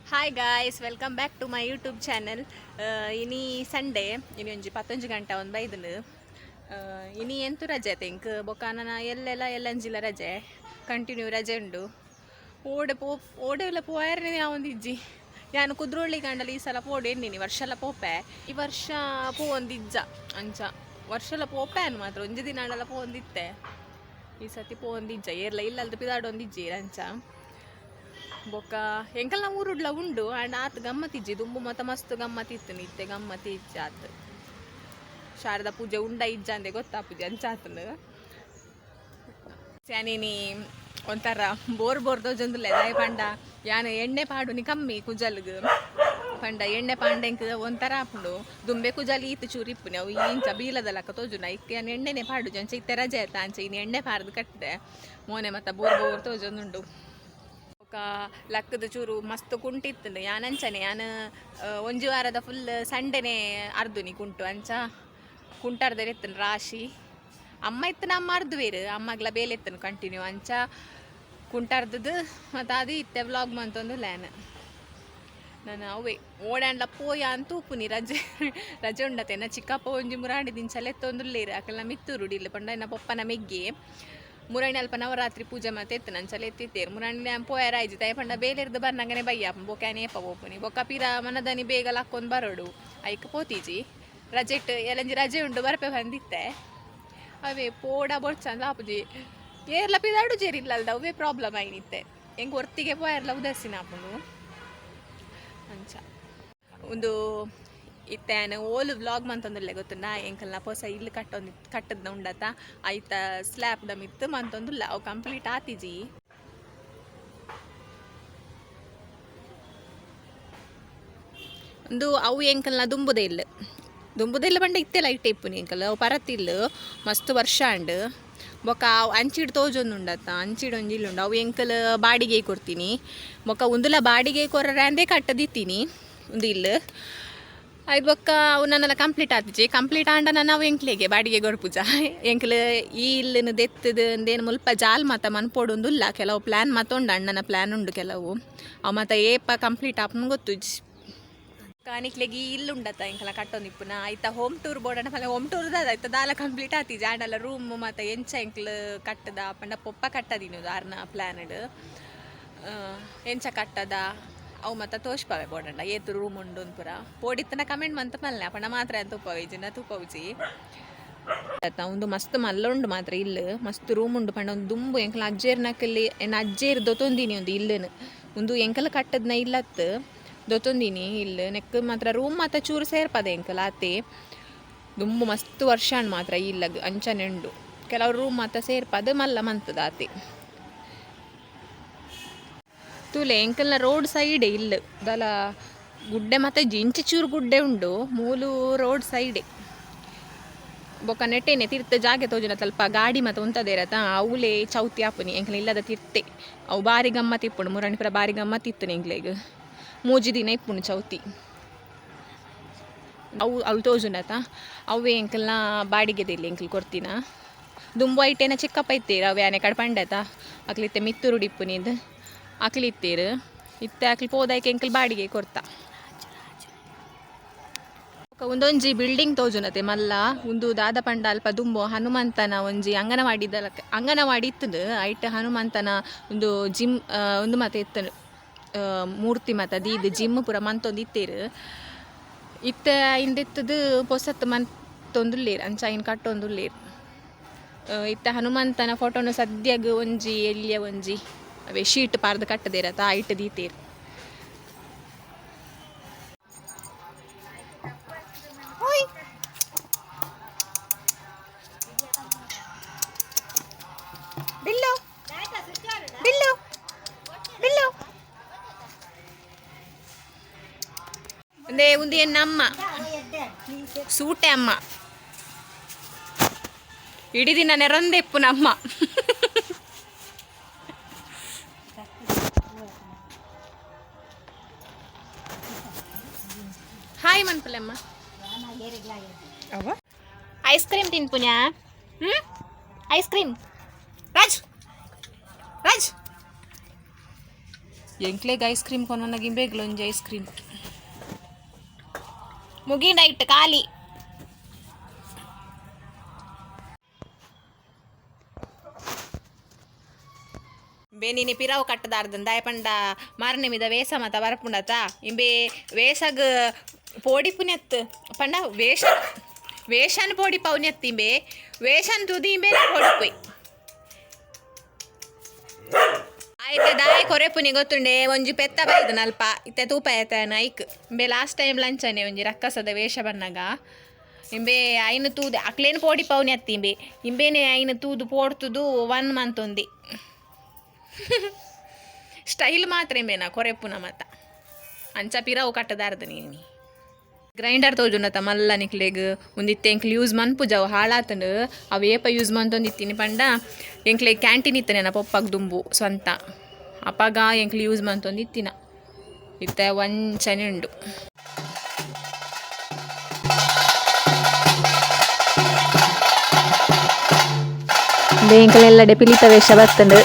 Hi guys, welcome back to my YouTube channel. ಇನಿ Sunday ಇನಿ ಒಂಜಿ 11 ಗಂಟೆ ಒಂದು ಬೈದನು. ಇನಿ ಎಂತು ರಜೆ ತಿಂಕ್ ಬೊಕ್ಕ ಎಲ್ಲಂಜಿಲ ರಜೆ ಕಂಟಿನ್ಯೂ ರಜೆ ಉಂಡು. ಓಡೆಲ್ಲ ಪೋಯರ್ನೇ ಯಾವೊಂದಿಜ್ಜಿ ಯಾನು ಕುದ್ರೋಳಿ ಗಂಡಲ್ಲಿ ಈ ಸಲ ಪೋಡು ಎಣ್ಣಿನಿ ವರ್ಷಲ ಪೋಪೆ ಈ ವರ್ಷ ಒಂದಿಜ್ಜ ಅಂಚ ವರ್ಷಲ ಪೋಪೆ ಅನ್ನು ಮಾತ್ರ ಒಂಜಿ ದಿನಾಡೆಲ್ಲ ಒಂದಿತ್ತೆ ಈ ಸತಿ ಒಂದಿಜ್ಜ ಏರ್ಲ ಇಲ್ಲಲ್ದು ಪಿದಾಡೊಂದಿಜ್ಜಿ ಅಂಚ ಬೊಕ್ಕ ಎಂಕಲ್ನ ಊರುಡ್ಲ ಉಂಡು ಆ್ಯಂಡ್ ಆತ್ ಗಮ್ಮತ್ತಿಜ್ಜಿ ದುಂಬು ಮತ ಮಸ್ತ್ ಗಮ್ಮತ್ತಿತ್ತು ನಿತ್ತೆ ಗಮ್ಮತ್ತಿ ಇಜ್ಜ ಆತ್ ಶಾರದಾ ಪೂಜೆ ಉಂಡ ಇಜ್ಜ ಅಂದೆ ಗೊತ್ತಾಪುಜಿ ಅಂಚಾತನು ಸ್ಯಾನಿನಿ ಒಂಥರ ಬೋರ್ ತೋಜೊಂದುಲ್ಲೆ ದಾಯ ಪಂಡ ಯಾನು ಎಣ್ಣೆ ಪಾಡುನಿ ಕಮ್ಮಿ ಕುಜಲ್ಗ್ ಪಂಡ ಎಣ್ಣೆ ಪಾಂಡೆಂಕ್ ಒಂಥರ ಆಪುಂಡು ದುಂಬೆ ಕುಜಲ್ ಈತ್ ಚೂರಿಪ್ಪುನಿ ಅವು ಇಂಚ ಬೀಲದಲಕ್ಕ ತೋಜುನ ಇತ್ತೆ ಯಾನು ಎಣ್ಣೆನೆ ಪಾಡು ಅಂಚ ಇತ್ತೆ ರಜೆ ಆಯ್ತಾ ಅಂಚ ಇನ್ನು ಎಣ್ಣೆ ಪಾರ್ದು ಕಟ್ಟಿದೆ ಮೋನೆ ಮತ್ತು ಬೋರ್ ತೋಜೊಂದುಂಡು ಲಕ್ಕದ ಚೂರು ಮಸ್ತ್ ಕುಂಟಿತ್ತು ಯಾನಂಚನೆ ಯಾನು ಒಂಜಿ ವಾರದ ಫುಲ್ ಸಂಡೆನೆ ಅರ್ದುನಿ ಕುಂಟು ಅಂಚ ಕುಂಟಾರ್ದರೆ ಎತ್ತನು ರಾಶಿ ಅಮ್ಮ ಇತ್ತನ ಅಮ್ಮ ಅರ್ದು ಬೇರು ಅಮ್ಮಗ್ಲ ಬೇಲೆ ಎತ್ತನು ಕಂಟಿನ್ಯೂ ಅಂಚ ಕುಂಟಾರ್ದದು ಮತ್ತು ಅದು ಇತ್ತೆ ವ್ಲಾಗ್ ಮಂತೊಂದು ಲ್ಯಾನ್ ನಾನು ಅವೇ ಓಡಾಂಡ್ಲ ಪೋಯ ಅಂತೂ ಉಪ್ಪುನಿ ರಜೆ ಉಂಡತೆ ಚಿಕ್ಕಪ್ಪ ಒಂಜಿ ಮುರಾಂಡಿ ದಿನಚಲೆ ಎತ್ತೊಂದುಲ್ಲೇರು ಅಕಲ್ನ ಮಿತ್ತೂರು ಡಿಲ್ಲ ಪಂಡ ಎನ್ನ ಪಪ್ಪನ ಮೆಗ್ಗೆ ಮುರಾಣಿ ಅಲ್ಪ ನವರಾತ್ರಿ ಪೂಜೆ ಮತ್ತೆ ಎತ್ತು ನಂಚಲ ಎತ್ತಿತ್ತೇರು ಮುರಾಣಿ ಪೋಯರ ಆಯ್ತು ತಾಯಿ ಪಂಡ ಬೇಲೆರ್ದು ಬರ್ನಂಗನೆ ಬಯ್ಯ ಬೊಕ್ಯಾನೆ ಏಪ ಹೋಗ್ಪುನಿ ಬೊಕ್ಕ ಪಿರ ಮನದನಿ ಬೇಗ ಹಾಕ್ಕೊಂಡು ಬರೋಡು ಐಕ್ ಪೋತೀಜಿ ರಜೆಟ್ ಎಲ್ಲಂಜಿ ರಜೆ ಉಂಡು ಬರಪೆ ಬಂದಿತ್ತೆ ಅವೇ ಪೋಡ ಬೊಡ್ಚಂದ ಆಪುಜಿ ಏರ್ಲ ಪಿದಾಡು ಜೇರಿಲ್ಲಲ್ದ ಅವೇ ಪ್ರಾಬ್ಲಮ್ ಆಯ್ನಿತ್ತೆ ಹೆಂಗೆ ಹೊರ್ತಿಗೆ ಪೋಯರ್ಲ ಉದರ್ಸಿನ ಆಪುಂಡು ಅಂಚ ಒಂದು ಇತ್ತೇನು ಓಲು ವ್ಲಾಗ್ ಮಂತೊಂದುಲ್ಲೆ ಗೊತ್ತುಂಡ ಎಂಕಲ್ನ ಪೊಸ ಇಲ್ಲಿ ಕಟ್ಟದ್ನ ಉಂಡತ ಐತ ಸ್ಲ್ಯಾಬ್ದ ಮಿತ್ತು ಮಂತೊಂದುಲ್ಲ ಅವು ಕಂಪ್ಲೀಟ್ ಆತಿಜಿ ಒಂದು ಅವು ಎಂಕಲ್ನ ದುಂಬುದೇ ಇಲ್ಲ ಬಂಡ ಇತ್ತೆಲ್ಲ ಇಟ್ಟೆ ಇಪ್ಪುನಿ ಎಂಕಲ್ ಅವು ಪರತ್ತಿಲ್ಲ ಮಸ್ತ್ ವರ್ಷ ಅಂಡ್ ಬೊಕ್ಕ ಅವು ಅಂಚಿಡ್ ತೋಜೊಂದುಂಡತ್ತ ಅಂಚಿಡ್ ಒಂಜಿಲ್ಲುಂಡು ಅವು ಎಂಕಲ್ ಬಾಡಿಗೆ ಕೊಡ್ತೀನಿ ಬೊಕ್ಕ ಒಂದುಲ ಬಾಡಿಗೆ ಕೊರ್ರೆ ಅಂದೇ ಕಟ್ಟದಿತ್ತೀನಿ ಒಂದು ಇಲ್ಲ ಆಯ್ತು ಬೊಕ್ಕ ಅವು ನನ್ನೆಲ್ಲ ಕಂಪ್ಲೀಟ್ ಆತಿಜಿ ಕಂಪ್ಲೀಟ್ ಆಂಡ ನಾವು ಎಂಕ್ಲೆಗೆ ಬಾಡಿಗೆ ಗೊಡ್ಪುಜ ಎಂಕ್ಲು ಈ ಇಲ್ಲಿನ ದೆತ್ತದು ಅಂದೇನು ಮುಲ್ಪ ಜಾಲ್ ಮಾತ ಮನ್ಪೋಡೊಂದುಲ್ಲ ಕೆಲವು ಪ್ಲ್ಯಾನ್ ಮಾತೊಂಡು ಅಣ್ಣನ ಪ್ಲ್ಯಾನ್ ಉಂಡು ಕೆಲವು ಅವು ಮತ್ತು ಏಪ ಕಂಪ್ಲೀಟ್ ಆಪನು ಗೊತ್ತುಜಿ ಕಾನಿಕ್ಲೆಗೆ ಇಲ್ಲಿ ಉಂಡತ್ತ ಎಂಕಲ ಕಟ್ಟೊಂದಿಪ್ಪುನ ಆಯ್ತಾ ಹೋಮ್ ಟೂರ್ ಬೋರ್ಡನ ಫಲ ಹೋಮ್ ಟೂರ್ ಆಯ್ತಾ ದಾಲ ಕಂಪ್ಲೀಟ್ ಆತಿಜಿ ಆಂಡಲ್ಲ ರೂಮ್ ಮತ್ತು ಎಂಚ ಎಂಕ್ಲು ಕಟ್ಟದ ಪಂಡ ಪೊಪ್ಪ ಕಟ್ಟದಿನ ದಾರ್ನ ಪ್ಲ್ಯಾನ್ಡ್ ಎಂಚ ಕಟ್ಟದ ಅವು ಮತ್ತು ತೋಷ್ಪವೆ ಬೋಡಂಡ ಏತು ರೂಮ್ ಉಂಡು ಪೂರ ಪೋಡಿತ್ತನ ಕಮೆಂಟ್ ಮಂತ ಮಲ್ಲೆ ಪಂಡ ಮಾತ್ರ ಅಂತ ತುಪ್ಪವಿಜಿನ ತುಪ್ಪವುಜಿ ಒಂದು ಮಸ್ತ್ ಮಲ್ಲ ಉಂಡು ಮಾತ್ರ ಇಲ್ಲ ಮಸ್ತ್ ರೂಮ್ ಉಂಡು ಪಂಡ ಒಂದು ದುಂಬು ಎಂಕಲ ಅಜ್ಜೇರ್ನಕಲ್ಲಿ ಅಜ್ಜೇರ್ ದೊತ್ತೊಂದಿನಿ ಒಂದು ಇಲ್ಲನು ಒಂದು ಎಂಕಲ ಕಟ್ಟದ್ನ ಇಲ್ಲತ್ತು ದೊತ್ತೊಂದಿನಿ ಇಲ್ಲ ನೆಕ್ ಮಾತ್ರ ರೂಮ್ ಮಾತ್ರ ಚೂರು ಸೇರ್ಪದೆ ಎಂಕಲ ಆತೆ ದುಂಬು ಮಸ್ತ್ ವರ್ಷ ಮಾತ್ರ ಇಲ್ಲ ಅಂಚನೆಂಡು ಕೆಲವು ರೂಮ್ ಮಾತ್ರ ಸೇರ್ಪದೆ ಮಲ್ಲ ಮಂತದ ಆತೆ ತೂಲೆ ಎಂಕಲ್ನ ರೋಡ್ ಸೈಡೇ ಇಲ್ಲ ದಲ ಗುಡ್ಡೆ ಮತ್ತು ಜಿಂಚಿ ಚೂರು ಗುಡ್ಡೆ ಉಂಡು ಮೂಲು ರೋಡ್ ಸೈಡೇ ಬೊಕ್ಕ ನೆಟ್ಟೇನೆ ತೀರ್ಥ ಜಾಗೆ ತೋಜುನ ಸ್ವಲ್ಪ ಗಾಡಿ ಮತ್ತು ಉಂತದೇ ಇರತ್ತ ಅವಲೇ ಚೌತಿ ಆಪುನಿ ಎಂಕಲ ಇಲ್ಲದ ತೀರ್ತೆ ಅವು ಬಾರಿ ಗಮ್ಮತ್ತು ಇಪ್ಪುಂಡು ಮುರಣಿಪುರ ಬಾರಿ ಗಮ್ಮತ್ತಿತ್ತು ಎಂಕ್ಲೆಗ್ ಮೂಜಿ ದಿನ ಇಪ್ಪುಂಡು ಚೌತಿ ಅವು ತೋಜುನತ ಅವೇ ಎಂಕಲ್ನ ಬಾಡಿಗೆದಿಲ್ಲ ಎಂಕಲ್ ಕೊಡ್ತೀನ ದುಂಬು ಐಟೇನ ಚಿಕ್ಕಪ್ಪ ಇತ್ತೀರ ಅವು ಯಾನೆ ಕಡ್ಪಂಡತ ಅಕ್ಲಿತ್ತೆ ಮಿತ್ತೂರು ಡಿಪ್ಪುನಿದು ಅಕ್ಲಿತ್ತೀರು ಇತ್ತೆ ಅಕ್ಲಿ ಪೋದಾಯ್ಕೆ ಎಂಕಲ್ ಬಾಡಿಗೆ ಕೊಡ್ತಾ ಒಂದೊಂಜಿ ಬಿಲ್ಡಿಂಗ್ ತೋಜುನತೆ ಮಲ್ಲ ಒಂದು ದಾದ ಪಂಡ ಅಲ್ಪ ದುಂಬು ಹನುಮಂತನ ಒಂಜಿ ಅಂಗನವಾಡಿ ಇತ್ತದು ಐಟ್ ಹನುಮಂತನ ಒಂದು ಜಿಮ್ ಒಂದು ಮತ್ತೆ ಇತ್ತನು ಮೂರ್ತಿ ಮತ್ತು ದೀದು ಜಿಮ್ ಪೂರ ಮಂತೊಂದು ಇತ್ತೇರು ಇತ್ತೆ ಇಂದಿತ್ತದು ಪೊಸತ್ತು ಮಂತೊಂದುಲ್ಲೇರು ಅಂಚ ಇನ್ನು ಕಟ್ಟೊಂದುಲ್ಲೇರು ಇತ್ತ ಹನುಮಂತನ ಫೋಟೋನು ಸದ್ಯಗ ಒಂಜಿ ಎಲ್ಲಿಯ ಒಂಜಿ ಅವೇ ಶೀಟ್ ಪಾರ್ದು ಕಟ್ಟದೇ ಇರತ್ತ ಐಟ್ ದೀತೇರು ಬಿಲ್ಲು ಬಿಲ್ಲು ಬಿಲ್ಲು ಒಂದೇ ಒಂದು ಎನ್ನಮ್ಮ ಸೂಟೆ ಅಮ್ಮ ಇಡೀ ದಿನ ನೆರಂದೆಪ್ಪು ನಮ್ಮ ಹಾಯ್ ಮನ್ಪುಲಮ್ಮ ಐಸ್ ಕ್ರೀಮ್ ತಿನ್ಪುನ್ಯಾ ಐಸ್ ಕ್ರೀಮ್ ರಾಜ್ ರಾಜ್ ಎಂಕ್ಲೆಗ್ ಐಸ್ ಕ್ರೀಮ್ ಕೊನಗಿಂಬೇಗ್ಲ ಒಂಜಿ ಐಸ್ ಕ್ರೀಮ್ ಮುಗಿಂಡ ಇಟ್ಟು ಖಾಲಿ ಬೇನಿನಿ ಪಿರಾವು ಕಟ್ಟದಾರ್ದು ದಾಯ ಪಂಡ ಮಾರನೆ ಮಿದ ವೇಷ ಮತ ಬರಪುಂಡತ ಇಂಬೆ ವೇಷಗ್ ಪೋಡಿ ಪುನೆತ್ ಪಂಡ ವೇಷನ್ ಪೋಡಿ ಪೌನೆತ್ ಇಂಬೆ ವೇಷನ್ ತುದಿ ಇಂಬೆ ಪೋಡಿಪುಯ್ ಆಯ್ತು ದಾಯ ಕೊರೆಪುನಿ ಗೊತ್ತುಂಡೆ ಒಂಜಿ ಪೆತ್ತ ಬೈದು ನಲ್ಪ ಇತ್ತೆ ತೂಪ ಆಯ್ತಾನ ಐಕ್ ಇಂಬೆ ಲಾಸ್ಟ್ ಟೈಮ್ ಲಂಚನೆ ಒಂಜಿ ರಕ್ಕಸದ ವೇಷ ಬನ್ನಗ ಇಂಬೆ ಐನು ತೂದು ಅಕ್ಲೇನು ಪೋಡಿ ಪೌನೆ ಅತ್ತಿ ಇಂಬೇನೆ ಐನು ತೂದು ಪೋಡ್ತುದು 1 ಮಂತ್ ಒಂದಿ ಸ್ಟೈಲ್ ಮಾತ್ರ ಇಂಬೇನ ಕೊರೆಪುನ ಮತ ಅಂಚ ಪಿರಾವು ಕಟ್ಟದಾರ್ದು ನೀನು ಗ್ರೈಂಡರ್ ತೋಜುಂಡತ ಮಲ್ಲ ನಿಕ್ಲೆಗ್ ಒಂದಿತ್ತೆ ಎಂಕ್ಲು ಯೂಸ್ ಮನ್ಪುಜವು ಹಾಳಾತಂಡು ಅವು ಏಪ ಯೂಸ್ ಮಂತೊಂದಿತ್ತೀನಿ ಪಂಡ ಎಂಕ್ಲೆಗ್ ಕ್ಯಾಂಟೀನ್ ಇತ್ತನೆ ನಾ ಪೊಪ್ಪಗ್ ದುಂಬು ಸ್ವಂತ ಅಪಗ ಎಂಕ್ಲು ಯೂಸ್ ಮಂತೊಂದಿತ್ತಿನ ಇತ್ತೆ ವಂಚನೆ ಉಂಡು ಎಂಕ್ಲೆಲ್ಲಡೆ ಪಿಲಿತ ವೇಷ ಬರ್ತಂಡು